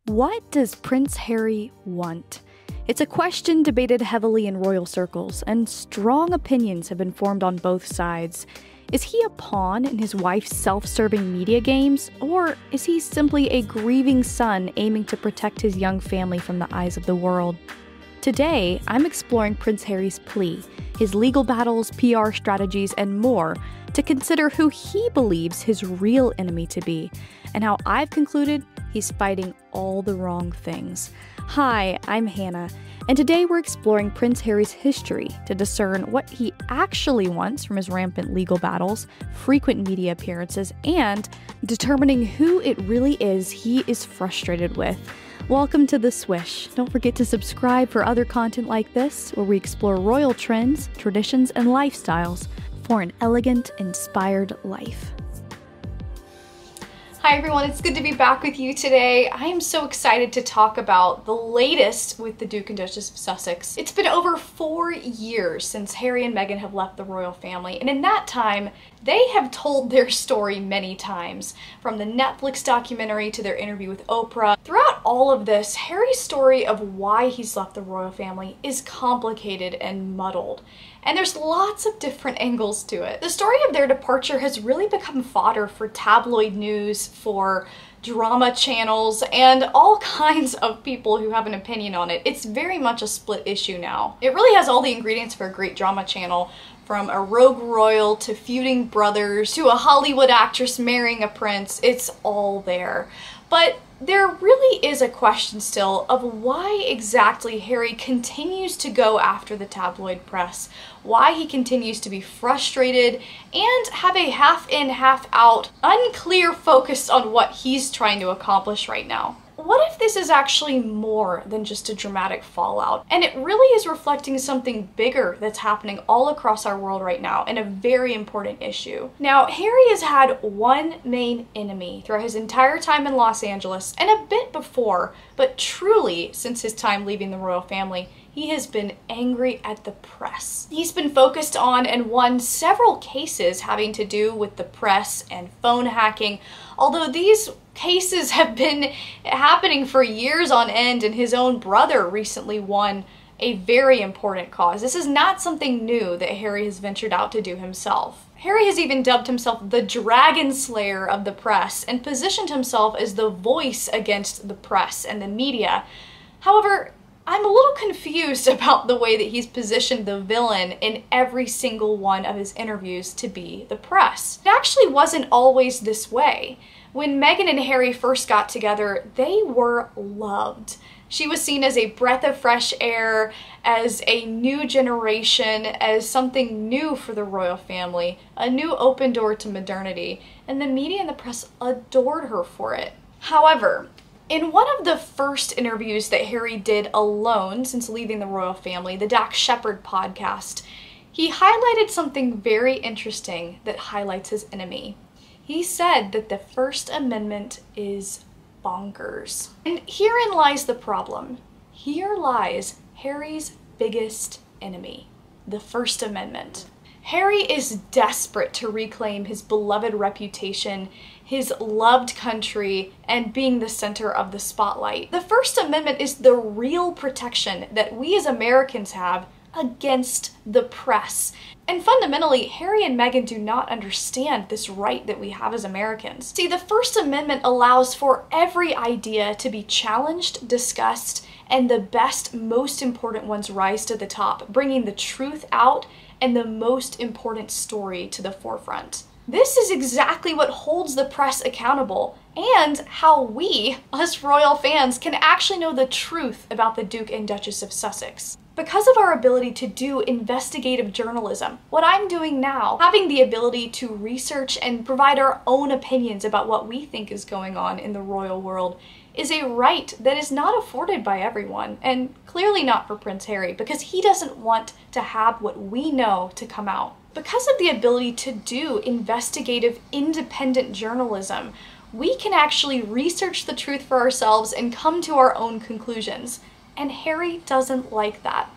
What does Prince Harry want? It's a question debated heavily in royal circles, and strong opinions have been formed on both sides. Is he a pawn in his wife's self-serving media games, or is he simply a grieving son aiming to protect his young family from the eyes of the world? Today, I'm exploring Prince Harry's plea, his legal battles, PR strategies, and more to consider who he believes his real enemy to be, and how I've concluded he's fighting all the wrong things. Hi, I'm Hannah, and today we're exploring Prince Harry's history to discern what he actually wants from his rampant legal battles, frequent media appearances, and determining who it really is he is frustrated with. Welcome to The Swish. Don't forget to subscribe for other content like this, where we explore royal trends, traditions, and lifestyles for an elegant, inspired life. Hi everyone, it's good to be back with you today. I am so excited to talk about the latest with the Duke and Duchess of Sussex. It's been over 4 years since Harry and Meghan have left the royal family, and in that time, they have told their story many times, from the Netflix documentary to their interview with Oprah. Throughout all of this, Harry's story of why he's left the royal family is complicated and muddled. And there's lots of different angles to it. The story of their departure has really become fodder for tabloid news, for drama channels, and all kinds of people who have an opinion on it. It's very much a split issue now. It really has all the ingredients for a great drama channel, from a rogue royal to feuding brothers to a Hollywood actress marrying a prince. It's all there. But there really is a question still of why exactly Harry continues to go after the tabloid press, why he continues to be frustrated and have a half-in, half-out, unclear focus on what he's trying to accomplish right now. What if this is actually more than just a dramatic fallout, and it really is reflecting something bigger that's happening all across our world right now, and a very important issue? Now, Harry has had one main enemy throughout his entire time in Los Angeles, and a bit before, but truly since his time leaving the royal family. He has been angry at the press. He's been focused on and won several cases having to do with the press and phone hacking, although these cases have been happening for years on end, and his own brother recently won a very important cause. This is not something new that Harry has ventured out to do himself. Harry has even dubbed himself the Dragon Slayer of the press and positioned himself as the voice against the press and the media. However, I'm a little confused about the way that he's positioned the villain in every single one of his interviews to be the press. It actually wasn't always this way. When Meghan and Harry first got together, they were loved. She was seen as a breath of fresh air, as a new generation, as something new for the royal family, a new open door to modernity, and the media and the press adored her for it. However, in one of the first interviews that Harry did alone since leaving the royal family, the Dax Shepard podcast, he highlighted something very interesting that highlights his enemy. He said that the First Amendment is bonkers. And herein lies the problem. Here lies Harry's biggest enemy, the First Amendment. Harry is desperate to reclaim his beloved reputation, his loved country, and being the center of the spotlight. The First Amendment is the real protection that we as Americans have against the press. And fundamentally, Harry and Meghan do not understand this right that we have as Americans. See, the First Amendment allows for every idea to be challenged, discussed, and the best, most important ones rise to the top, bringing the truth out and the most important story to the forefront. This is exactly what holds the press accountable, and how we, us royal fans, can actually know the truth about the Duke and Duchess of Sussex. Because of our ability to do investigative journalism, what I'm doing now, having the ability to research and provide our own opinions about what we think is going on in the royal world, is a right that is not afforded by everyone, and clearly not for Prince Harry, because he doesn't want to have what we know to come out. Because of the ability to do investigative, independent journalism, we can actually research the truth for ourselves and come to our own conclusions. And Harry doesn't like that.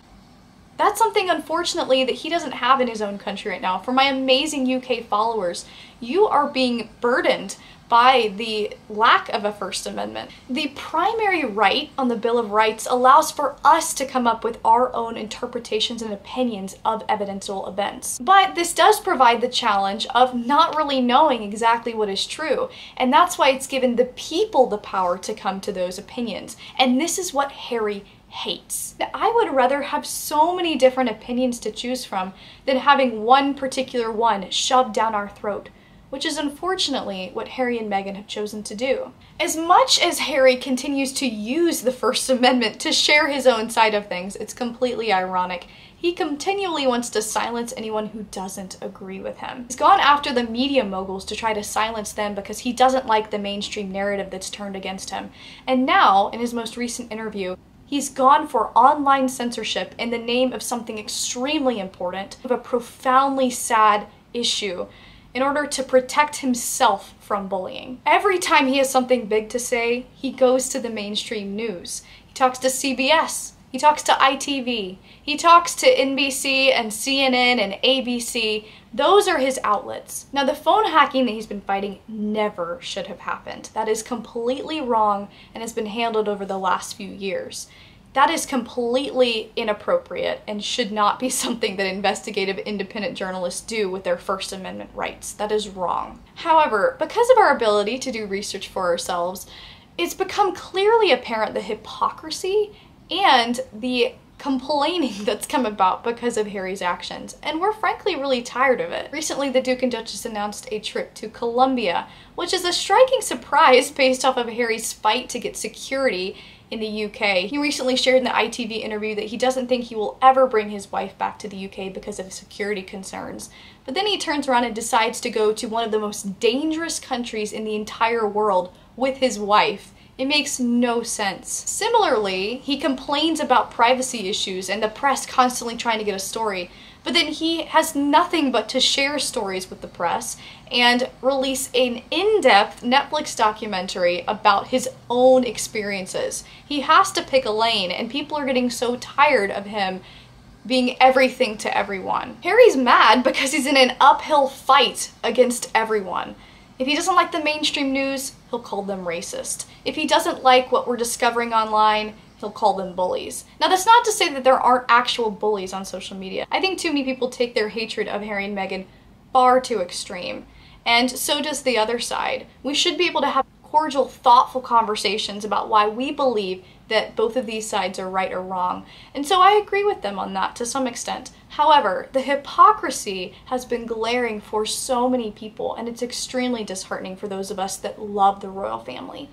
That's something, unfortunately, that he doesn't have in his own country right now. For my amazing UK followers, you are being burdened by the lack of a First Amendment. The primary right on the Bill of Rights allows for us to come up with our own interpretations and opinions of evidential events. But this does provide the challenge of not really knowing exactly what is true, and that's why it's given the people the power to come to those opinions. And this is what Harry hates. Now, I would rather have so many different opinions to choose from than having one particular one shoved down our throat, which is unfortunately what Harry and Meghan have chosen to do. As much as Harry continues to use the First Amendment to share his own side of things, it's completely ironic. He continually wants to silence anyone who doesn't agree with him. He's gone after the media moguls to try to silence them because he doesn't like the mainstream narrative that's turned against him. And now, in his most recent interview, he's gone for online censorship in the name of something extremely important, of a profoundly sad issue, in order to protect himself from bullying. Every time he has something big to say, he goes to the mainstream news. He talks to CBS, he talks to ITV, he talks to NBC and CNN and ABC. Those are his outlets. Now, the phone hacking that he's been fighting never should have happened. That is completely wrong and has been handled over the last few years. That is completely inappropriate and should not be something that investigative independent journalists do with their First Amendment rights. That is wrong. However, because of our ability to do research for ourselves, it's become clearly apparent the hypocrisy and the complaining that's come about because of Harry's actions, and we're frankly really tired of it. Recently, the Duke and Duchess announced a trip to Colombia, which is a striking surprise based off of Harry's fight to get security in the UK. He recently shared in the ITV interview that he doesn't think he will ever bring his wife back to the UK because of security concerns. But then he turns around and decides to go to one of the most dangerous countries in the entire world with his wife. It makes no sense. Similarly, he complains about privacy issues and the press constantly trying to get a story, but then he has nothing but to share stories with the press and release an in-depth Netflix documentary about his own experiences. He has to pick a lane, and people are getting so tired of him being everything to everyone. Harry's mad because he's in an uphill fight against everyone. If he doesn't like the mainstream news, he'll call them racist. If he doesn't like what we're discovering online, he'll call them bullies. Now, that's not to say that there aren't actual bullies on social media. I think too many people take their hatred of Harry and Meghan far too extreme, and so does the other side. We should be able to have cordial, thoughtful conversations about why we believe that both of these sides are right or wrong. And so I agree with them on that to some extent. However, the hypocrisy has been glaring for so many people, and it's extremely disheartening for those of us that love the royal family.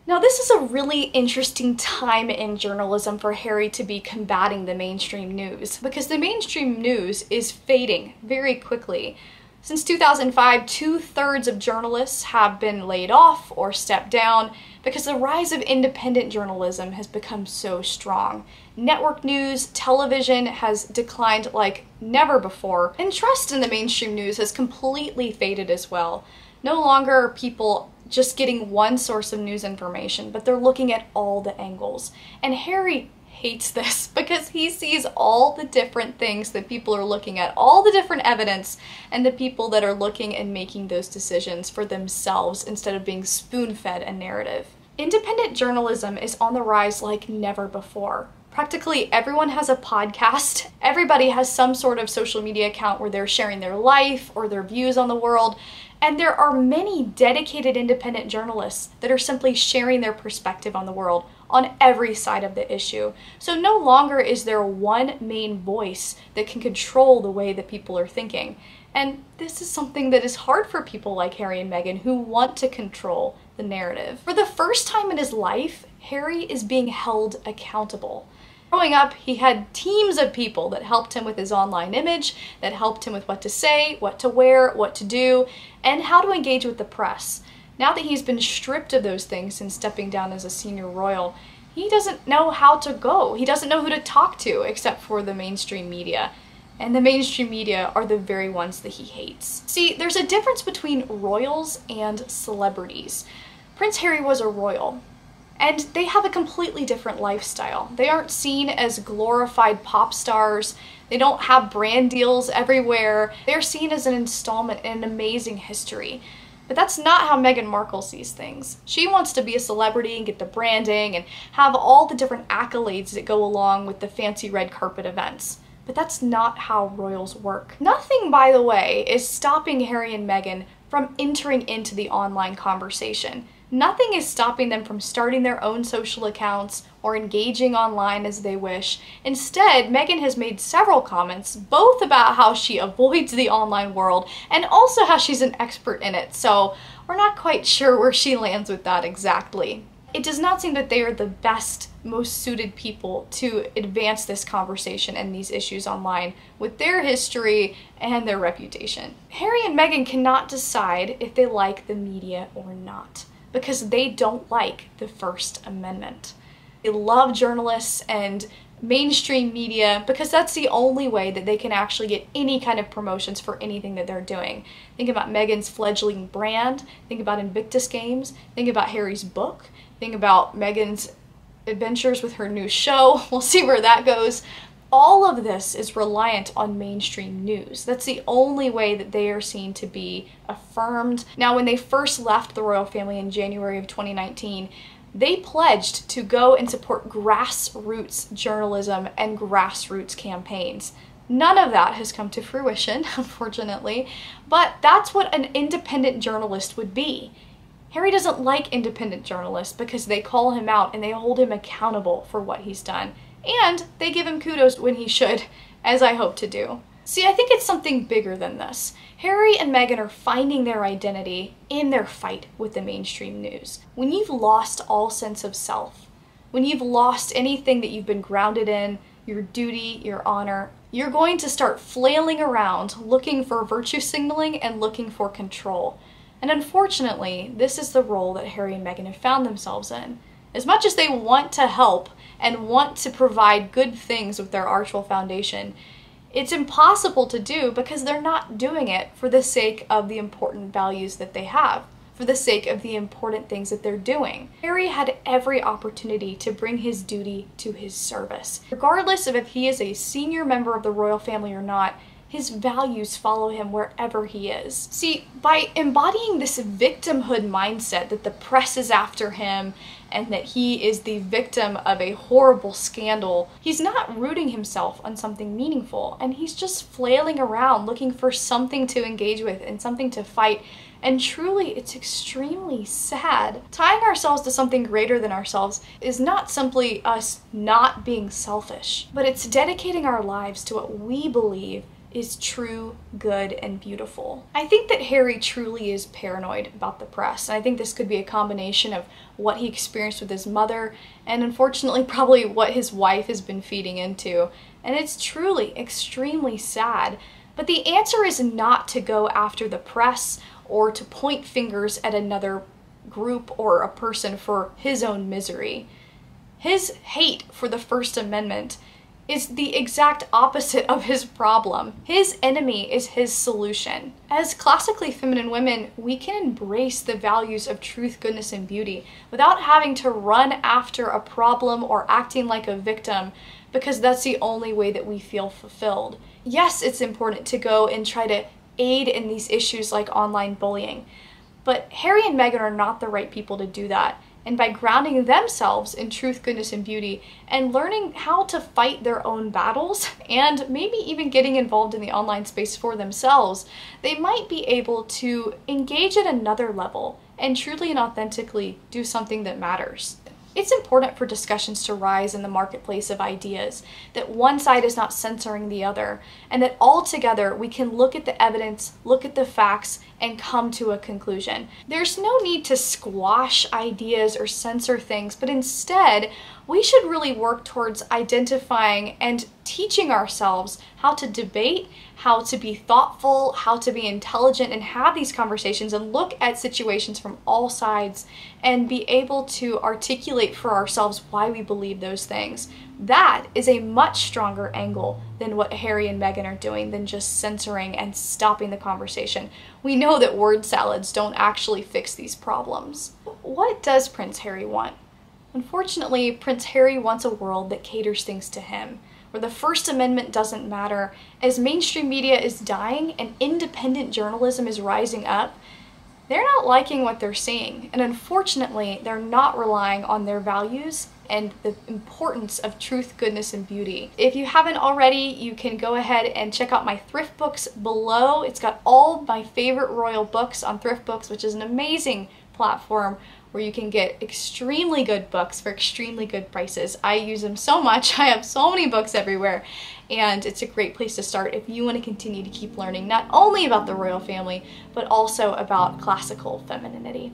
Now, this is a really interesting time in journalism for Harry to be combating the mainstream news, because the mainstream news is fading very quickly. Since 2005, 2/3 of journalists have been laid off or stepped down because the rise of independent journalism has become so strong. Network news, television has declined like never before, and trust in the mainstream news has completely faded as well. No longer are people just getting one source of news information, but they're looking at all the angles. And Harry hates this because he sees all the different things that people are looking at, all the different evidence, and the people that are looking and making those decisions for themselves instead of being spoon-fed a narrative. Independent journalism is on the rise like never before. Practically everyone has a podcast. Everybody has some sort of social media account where they're sharing their life or their views on the world. And there are many dedicated independent journalists that are simply sharing their perspective on the world on every side of the issue. So no longer is there one main voice that can control the way that people are thinking. And this is something that is hard for people like Harry and Meghan who want to control the narrative. For the first time in his life, Harry is being held accountable. Growing up, he had teams of people that helped him with his online image, that helped him with what to say, what to wear, what to do, and how to engage with the press. Now that he's been stripped of those things since stepping down as a senior royal, he doesn't know how to go. He doesn't know who to talk to except for the mainstream media. And the mainstream media are the very ones that he hates. See, there's a difference between royals and celebrities. Prince Harry was a royal. And they have a completely different lifestyle. They aren't seen as glorified pop stars. They don't have brand deals everywhere. They're seen as an installment in an amazing history. But that's not how Meghan Markle sees things. She wants to be a celebrity and get the branding and have all the different accolades that go along with the fancy red carpet events. But that's not how royals work. Nothing, by the way, is stopping Harry and Meghan from entering into the online conversation. Nothing is stopping them from starting their own social accounts or engaging online as they wish. Instead, Meghan has made several comments, both about how she avoids the online world and also how she's an expert in it, so we're not quite sure where she lands with that exactly. It does not seem that they are the best, most suited people to advance this conversation and these issues online with their history and their reputation. Harry and Meghan cannot decide if they like the media or not, because they don't like the First Amendment. They love journalists and mainstream media because that's the only way that they can actually get any kind of promotions for anything that they're doing. Think about Meghan's fledgling brand, think about Invictus Games, think about Harry's book, think about Meghan's adventures with her new show. We'll see where that goes. All of this is reliant on mainstream news. That's the only way that they are seen to be affirmed. Now, when they first left the royal family in January of 2019, they pledged to go and support grassroots journalism and grassroots campaigns. None of that has come to fruition, unfortunately, but that's what an independent journalist would be. Harry doesn't like independent journalists because they call him out and they hold him accountable for what he's done. And they give him kudos when he should, as I hope to do. See, I think it's something bigger than this. Harry and Meghan are finding their identity in their fight with the mainstream news. When you've lost all sense of self, when you've lost anything that you've been grounded in, your duty, your honor, you're going to start flailing around looking for virtue signaling and looking for control. And unfortunately, this is the role that Harry and Meghan have found themselves in. As much as they want to help and want to provide good things with their archwell foundation, it's impossible to do because they're not doing it for the sake of the important values that they have, for the sake of the important things that they're doing. Harry had every opportunity to bring his duty to his service. Regardless of if he is a senior member of the royal family or not, his values follow him wherever he is. See, by embodying this victimhood mindset that the press is after him and that he is the victim of a horrible scandal, he's not rooting himself on something meaningful, and he's just flailing around looking for something to engage with and something to fight. And truly, it's extremely sad. Tying ourselves to something greater than ourselves is not simply us not being selfish, but it's dedicating our lives to what we believe is true, good, and beautiful. I think that Harry truly is paranoid about the press, and I think this could be a combination of what he experienced with his mother and unfortunately probably what his wife has been feeding into. And it's truly extremely sad. But the answer is not to go after the press or to point fingers at another group or a person for his own misery. His hate for the First Amendment is the exact opposite of his problem. His enemy is his solution. As classically feminine women, we can embrace the values of truth, goodness, and beauty without having to run after a problem or acting like a victim because that's the only way that we feel fulfilled. Yes, it's important to go and try to aid in these issues like online bullying, but Harry and Meghan are not the right people to do that. And by grounding themselves in truth, goodness, and beauty, and learning how to fight their own battles, and maybe even getting involved in the online space for themselves, they might be able to engage at another level and truly and authentically do something that matters. It's important for discussions to rise in the marketplace of ideas, that one side is not censoring the other, and that all together we can look at the evidence, look at the facts, and come to a conclusion. There's no need to squash ideas or censor things, but instead, we should really work towards identifying and teaching ourselves how to debate, how to be thoughtful, how to be intelligent, and have these conversations and look at situations from all sides and be able to articulate for ourselves why we believe those things. That is a much stronger angle than what Harry and Meghan are doing, than just censoring and stopping the conversation. We know that word salads don't actually fix these problems. What does Prince Harry want? Unfortunately, Prince Harry wants a world that caters things to him, where the First Amendment doesn't matter. As mainstream media is dying and independent journalism is rising up, they're not liking what they're seeing, and unfortunately, they're not relying on their values and the importance of truth, goodness, and beauty. If you haven't already, you can go ahead and check out my thrift books below. It's got all my favorite royal books on Thrift Books, which is an amazing platform where you can get extremely good books for extremely good prices. I use them so much. I have so many books everywhere, and it's a great place to start if you want to continue to keep learning not only about the royal family, but also about classical femininity.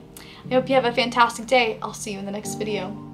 I hope you have a fantastic day. I'll see you in the next video.